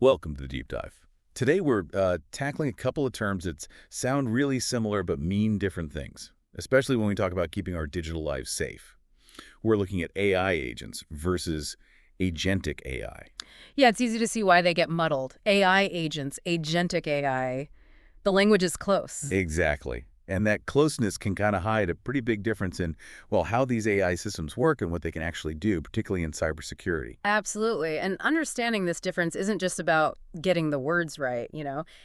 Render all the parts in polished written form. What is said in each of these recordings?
Welcome to the Deep Dive. Today we're tackling a couple of terms that sound really similar but mean different things, especially when we talk about keeping our digital lives safe. We're looking at AI agents versus agentic AI. Yeah, it's easy to see why they get muddled. AI agents, agentic AI, the language is close. Exactly. And that closeness can kind of hide a pretty big difference in, well, how these AI systems work and what they can actually do, particularly in cybersecurity. Absolutely. And understanding this difference isn't just about getting the words right.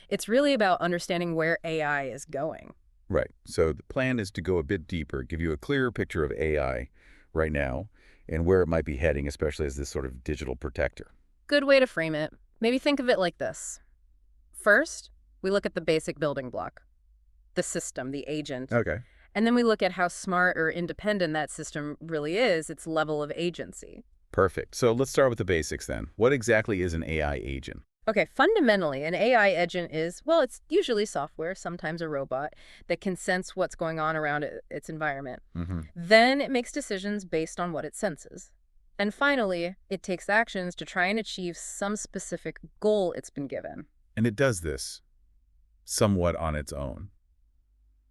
It's really about understanding where AI is going. Right. So the plan is to go a bit deeper, give you a clearer picture of AI right now and where it might be heading, especially as this sort of digital protector. Good way to frame it. Maybe think of it like this. First, we look at the basic building block, the system, the agent. Okay. And then we look at how smart or independent that system really is, its level of agency. Perfect. So let's start with the basics then. What exactly is an AI agent? Okay, fundamentally, an AI agent is, well, it's usually software, sometimes a robot, that can sense what's going on around its environment. Hmm. Then it makes decisions based on what it senses. And finally, it takes actions to try and achieve some specific goal it's been given. And it does this somewhat on its own,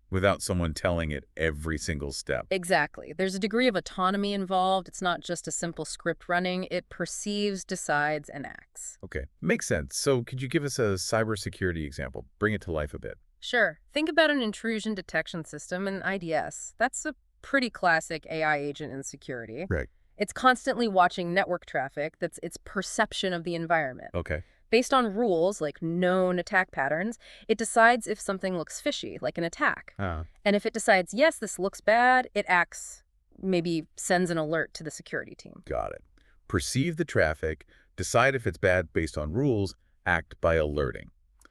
without someone telling it every single step. Exactly. There's a degree of autonomy involved. It's not just a simple script running. It perceives, decides, and acts. Okay, makes sense. So could you give us a cybersecurity example? Bring it to life a bit. Sure. Think about an intrusion detection system, an IDS. That's a pretty classic AI agent in security. Right. It's constantly watching network traffic. That's its perception of the environment. Okay. Based on rules like known attack patterns, it decides if something looks fishy, like an attack. Ah, And if it decides, yes, this looks bad, it acts, maybe sends an alert to the security team. got it. Perceive the traffic, decide if it's bad based on rules, act by alerting.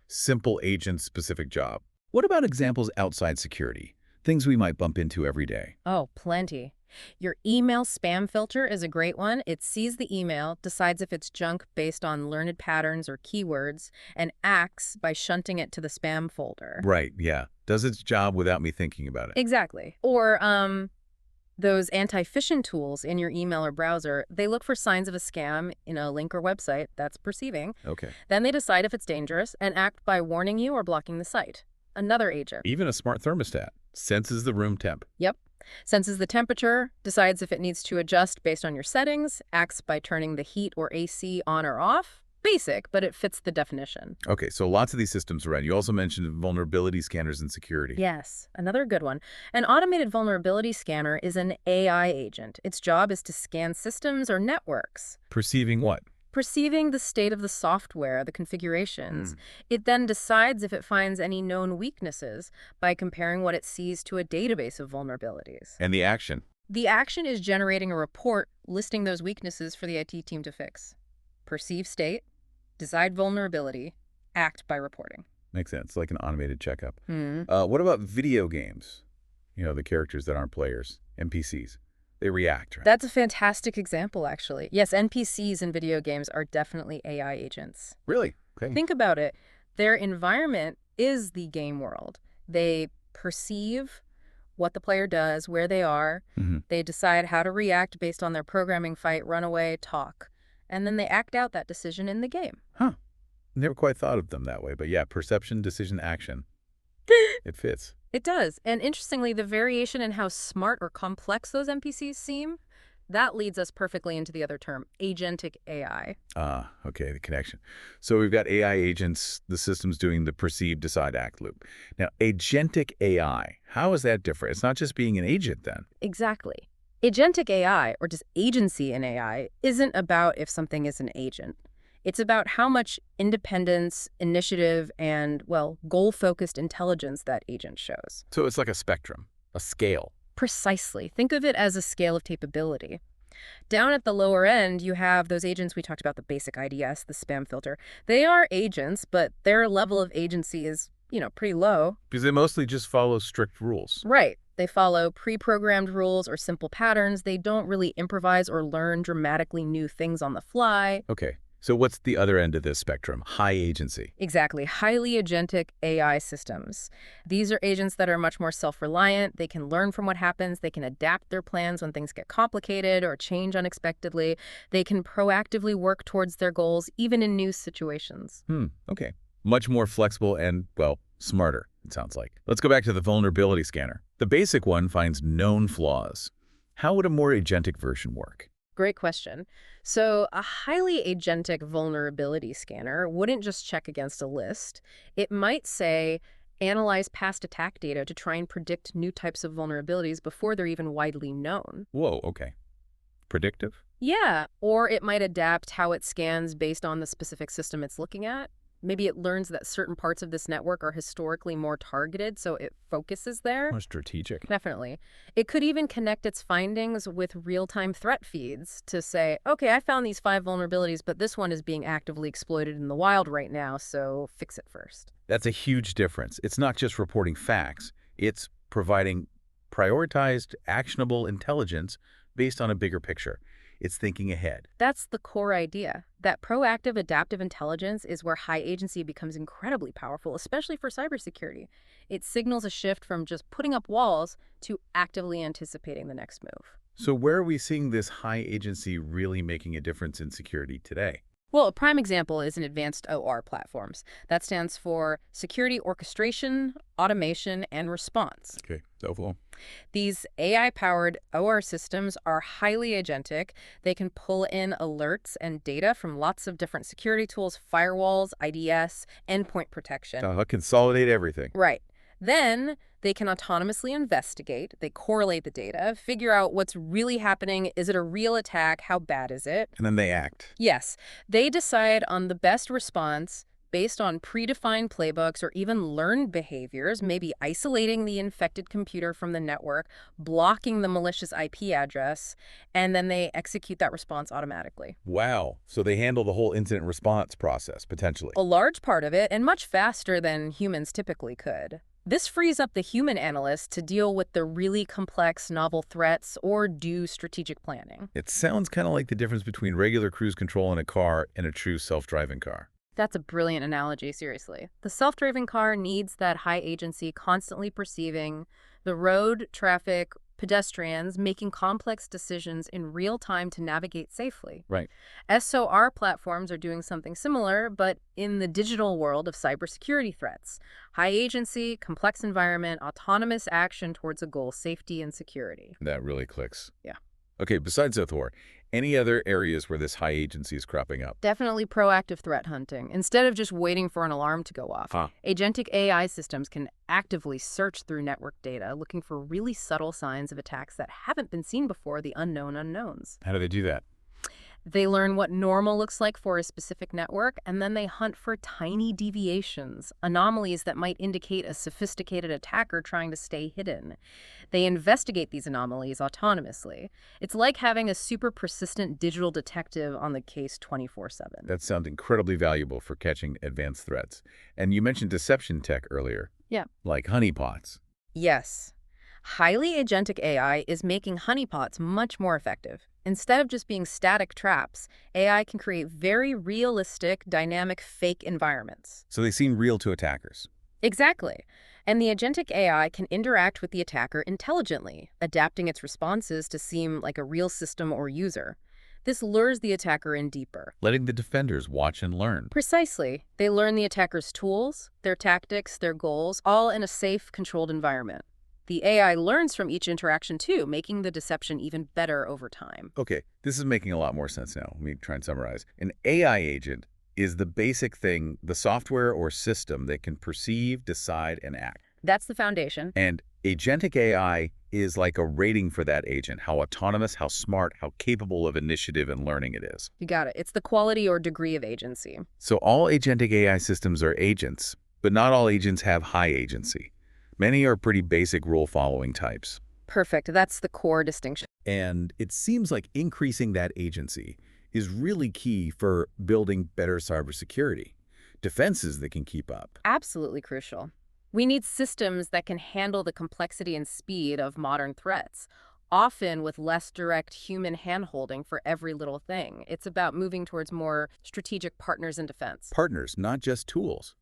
Simple agent-specific job. What about examples outside security? Things we might bump into every day. Oh, plenty. Your email spam filter is a great one. It sees the email, decides if it's junk based on learned patterns or keywords, and acts by shunting it to the spam folder. Right, yeah. Does its job without me thinking about it. Exactly. Or those anti-phishing tools in your email or browser, they look for signs of a scam in a link or website that's perceiving. Okay. Then they decide if it's dangerous and act by warning you or blocking the site. Another agent. Even a smart thermostat senses the room temp. Yep. Senses the temperature, decides if it needs to adjust based on your settings, acts by turning the heat or AC on or off. Basic, but it fits the definition. Okay, so lots of these systems around. You also mentioned vulnerability scanners in security. Yes, another good one. An automated vulnerability scanner is an AI agent. Its job is to scan systems or networks, Perceiving what? perceiving the state of the software, the configurations. It then decides if it finds any known weaknesses by comparing what it sees to a database of vulnerabilities. And the action. The action is generating a report listing those weaknesses for the IT team to fix. Perceive state, decide vulnerability, act by reporting. Makes sense, like an automated checkup. Hmm. What about video games? You know, the characters that aren't players, NPCs. They react, right? That's a fantastic example, actually. Yes, NPCs in video games are definitely AI agents. Really? Okay. Think about it. Their environment is the game world. They perceive what the player does, where they are. Hmm. They decide how to react based on their programming, fight, run away, talk. And then they act out that decision in the game. Huh. Never quite thought of them that way, but yeah, perception, decision, action. It fits. It does. And interestingly, the variation in how smart or complex those NPCs seem, that leads us perfectly into the other term, agentic AI. Ah, okay, the connection. So we've got AI agents, the system's doing the perceive, decide, act loop. Now, agentic AI, how is that different? It's not just being an agent then. Exactly. Agentic AI, or just agency in AI, isn't about if something is an agent. It's about how much independence, initiative, and, well, goal-focused intelligence that agent shows. So it's like a spectrum, a scale. Precisely. Think of it as a scale of capability. Down at the lower end, you have those agents we talked about, the basic IDS, the spam filter. They are agents, but their level of agency is, pretty low. Because they mostly just follow strict rules. Right. They follow pre-programmed rules or simple patterns. They don't really improvise or learn dramatically new things on the fly. Okay, So what's the other end of this spectrum? High agency. Exactly. Highly agentic AI systems. These are agents that are much more self-reliant. They can learn from what happens. They can adapt their plans when things get complicated or change unexpectedly. They can proactively work towards their goals, even in new situations. Okay. Much more flexible and, well, smarter, it sounds like. Let's go back to the vulnerability scanner. The basic one finds known flaws. How would a more agentic version work? Great question. So, a highly agentic vulnerability scanner wouldn't just check against a list. It might say, analyze past attack data to try and predict new types of vulnerabilities before they're even widely known. Whoa, okay. Predictive? Yeah, or it might adapt how it scans based on the specific system it's looking at. Maybe it learns that certain parts of this network are historically more targeted, so it focuses there. More strategic. Definitely. It could even connect its findings with real-time threat feeds to say, okay, I found these 5 vulnerabilities, but this one is being actively exploited in the wild right now, so fix it first. That's a huge difference. It's not just reporting facts. It's providing prioritized, actionable intelligence based on a bigger picture. It's thinking ahead. That's the core idea. That proactive adaptive intelligence is where high agency becomes incredibly powerful, especially for cybersecurity. It signals a shift from just putting up walls to actively anticipating the next move. So where are we seeing this high agency really making a difference in security today? Well, a prime example is in advanced OR platforms. That stands for Security Orchestration, Automation, and Response. Okay, so These AI-powered OR systems are highly agentic. They can pull in alerts and data from lots of different security tools, firewalls, IDS, endpoint protection. consolidate everything. Right. Then they can autonomously investigate. They correlate the data, figure out what's really happening. Is it a real attack? How bad is it? And then they act. Yes, they decide on the best response based on predefined playbooks or even learned behaviors, maybe isolating the infected computer from the network, blocking the malicious IP address, and then they execute that response automatically. Wow. So they handle the whole incident response process, potentially. A large part of it, and much faster than humans typically could. This frees up the human analyst to deal with the really complex novel threats or do strategic planning. It sounds kind of like the difference between regular cruise control in a car and a true self-driving car. That's a brilliant analogy, seriously. The self-driving car needs that high agency constantly perceiving the road, traffic, pedestrians, making complex decisions in real time to navigate safely. Right. SOR platforms are doing something similar, but in the digital world of cybersecurity threats. High agency, complex environment, autonomous action towards a goal, safety and security. That really clicks. Yeah. Okay, besides Thor, any other areas where this high agency is cropping up? Definitely proactive threat hunting. Instead of just waiting for an alarm to go off, Huh. agentic AI systems can actively search through network data, looking for really subtle signs of attacks that haven't been seen before, the unknown unknowns. How do they do that? They learn what normal looks like for a specific network, and then they hunt for tiny deviations, anomalies that might indicate a sophisticated attacker trying to stay hidden. They investigate these anomalies autonomously. It's like having a super persistent digital detective on the case 24/7. That sounds incredibly valuable for catching advanced threats. And you mentioned deception tech earlier. Yeah. Like honeypots. Yes. Highly agentic AI is making honeypots much more effective. Instead of just being static traps, AI can create very realistic, dynamic fake environments. So they seem real to attackers. Exactly. And the agentic AI can interact with the attacker intelligently, adapting its responses to seem like a real system or user. This lures the attacker in deeper. Letting the defenders watch and learn. Precisely. They learn the attacker's tools, their tactics, their goals, all in a safe, controlled environment. The AI learns from each interaction too, making the deception even better over time. Okay, this is making a lot more sense now. Let me try and summarize. An AI agent is the basic thing, the software or system that can perceive, decide, and act. That's the foundation. And agentic AI is like a rating for that agent, how autonomous, how smart, how capable of initiative and learning it is. You got it. It's the quality or degree of agency. So all agentic AI systems are agents, but not all agents have high agency. Many are pretty basic rule-following types. Perfect. That's the core distinction. And it seems like increasing that agency is really key for building better cybersecurity, defenses that can keep up. Absolutely crucial. We need systems that can handle the complexity and speed of modern threats, often with less direct human handholding for every little thing. It's about moving towards more strategic partners in defense. Partners, not just tools.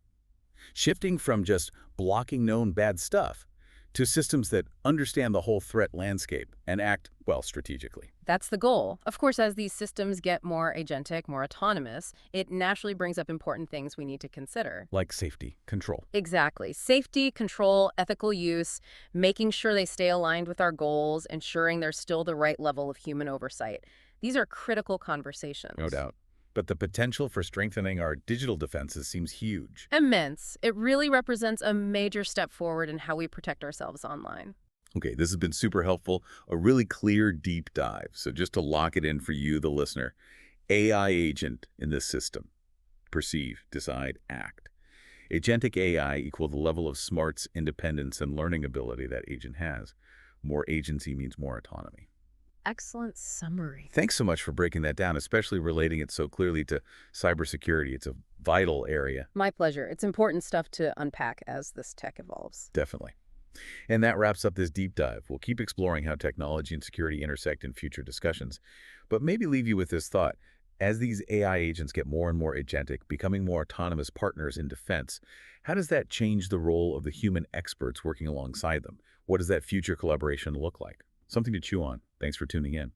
Shifting from just blocking known bad stuff to systems that understand the whole threat landscape and act, well, strategically. That's the goal. Of course, as these systems get more agentic, more autonomous, it naturally brings up important things we need to consider. Like safety, control. Exactly. Safety, control, ethical use, making sure they stay aligned with our goals, ensuring there's still the right level of human oversight. These are critical No conversations. doubt. But the potential for strengthening our digital defenses seems huge. Immense. It really represents a major step forward in how we protect ourselves online. Okay, this has been super helpful, a really clear, deep dive. So just to lock it in for you, the listener, AI agent in this system. Perceive, decide, act. Agentic AI equal the level of smarts, independence, and learning ability that agent has. More agency means more autonomy. Excellent summary. Thanks so much for breaking that down, especially relating it so clearly to cybersecurity. It's a vital area, My pleasure. It's important stuff to unpack as this tech evolves. definitely. And that wraps up this deep dive. We'll keep exploring how technology and security intersect in future discussions, but maybe leave you with this thought. As these AI agents get more and more agentic, becoming more autonomous partners in defense, how does that change the role of the human experts working alongside them? What does that future collaboration look like? Something to chew on. Thanks for tuning in.